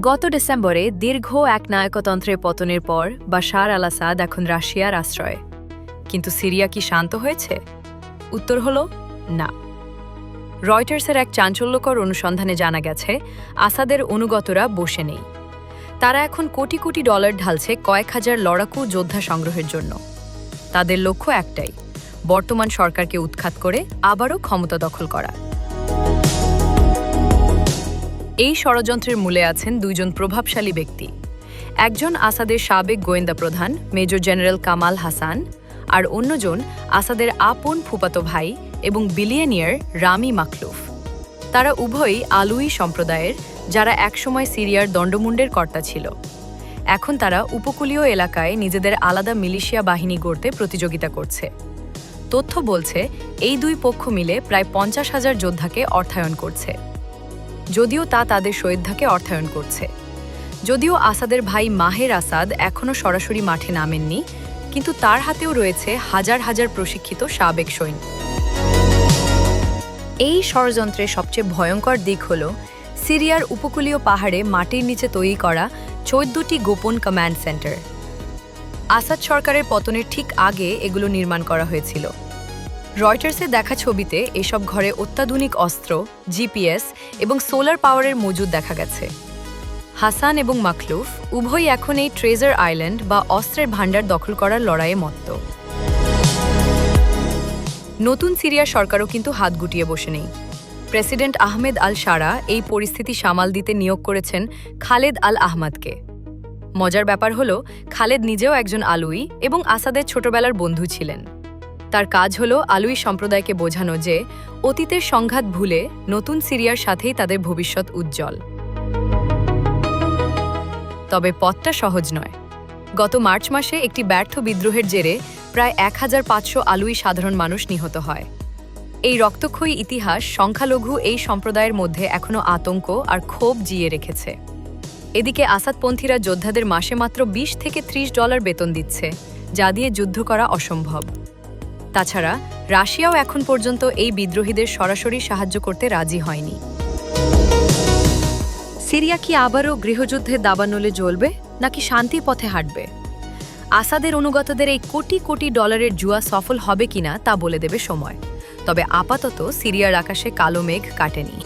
গত ডিসেম্বরে দীর্ঘ এক নায়কতন্ত্রের পতনের পর বাশার আল আসাদ এখন রাশিয়ার আশ্রয়ে। কিন্তু সিরিয়া কি শান্ত হয়েছে? উত্তর হল না। রয়টার্সের এক চাঞ্চল্যকর অনুসন্ধানে জানা গেছে, আসাদের অনুগতরা বসে নেই। তারা এখন কোটি কোটি ডলার ঢালছে কয়েক হাজার লড়াকু যোদ্ধা সংগ্রহের জন্য। তাদের লক্ষ্য একটাই, বর্তমান সরকারকে উৎখাত করে আবারও ক্ষমতা দখল করা। এই ষড়যন্ত্রের মূলে আছেন দুইজন প্রভাবশালী ব্যক্তি। একজন আসাদের সাবেক গোয়েন্দা প্রধান মেজর জেনারেল কামাল হাসান, আর অন্যজন আসাদের আপন ফুফাতো ভাই এবং বিলিয়নিয়ার রামি মাখলুফ। তারা উভয়ই আলুই সম্প্রদায়ের, যারা একসময় সিরিয়ার দণ্ডমুণ্ডের কর্তা ছিল। এখন তারা উপকূলীয় এলাকায় নিজেদের আলাদা মিলিশিয়া বাহিনী গড়তে প্রতিযোগিতা করছে। তথ্য বলছে, এই দুই পক্ষ মিলে প্রায় 50,000 যোদ্ধাকে অর্থায়ন করছে। যদিও তা তাদের সৈন্যকে অর্থায়ন করছে। যদিও আসাদের ভাই মাহের আসাদ এখনও সরাসরি মাঠে নামেননি, কিন্তু তার হাতেও রয়েছে হাজার হাজার প্রশিক্ষিত সাবেক সৈন্য। এই ষড়যন্ত্রের সবচেয়ে ভয়ঙ্কর দিক হল সিরিয়ার উপকূলীয় পাহাড়ে মাটির নিচে তৈরি করা 14টি গোপন কমান্ড সেন্টার। আসাদ সরকারের পতনের ঠিক আগে এগুলো নির্মাণ করা হয়েছিল। রয়টার্সে দেখা ছবিতে এসব ঘরে অত্যাধুনিক অস্ত্র, জিপিএস এবং সোলার পাওয়ারের মজুদ দেখা গেছে। হাসান এবং মাখলুফ উভয়ই এখন এই ট্রেজার আইল্যান্ড বা অস্ত্রের ভাণ্ডার দখল করার লড়াইয়ে মত্ত। নতুন সিরিয়া সরকারও কিন্তু হাত গুটিয়ে বসে নেই। প্রেসিডেন্ট আহমেদ আল শারা এই পরিস্থিতি সামাল দিতে নিয়োগ করেছেন খালেদ আল আহমদকে। মজার ব্যাপার হলো, খালেদ নিজেও একজন আলুই এবং আসাদের ছোটবেলার বন্ধু ছিলেন। তার কাজ হলো আলুই সম্প্রদায়কে বোঝানো যে অতীতের সংঘাত ভুলে নতুন সিরিয়ার সাথেই তাদের ভবিষ্যৎ উজ্জ্বল। তবে পথটা সহজ নয়। গত মার্চ মাসে একটি ব্যর্থ বিদ্রোহের জেরে প্রায় 1500 আলুই সাধারণ মানুষ নিহত হয়। এই রক্তক্ষয়ী ইতিহাস সংখ্যালঘু এই সম্প্রদায়ের মধ্যে এখনও আতঙ্ক আর ক্ষোভ জিয়ে রেখেছে। এদিকে আসাদপন্থীরা যোদ্ধাদের মাসে মাত্র 20 থেকে $30 বেতন দিচ্ছে, যা দিয়ে যুদ্ধ করা অসম্ভব। তাছাড়া রাশিয়াও এখন পর্যন্ত এই বিদ্রোহীদের সরাসরি সাহায্য করতে রাজি হয়নি। সিরিয়া কি আবারও গৃহযুদ্ধের দাবানলে জ্বলবে, নাকি শান্তি পথে হাঁটবে? আসাদের অনুগতদের এই কোটি কোটি ডলারের জুয়া সফল হবে কিনা তা বলে দেবে সময়। তবে আপাতত সিরিয়ার আকাশে কালো মেঘ কাটেনি।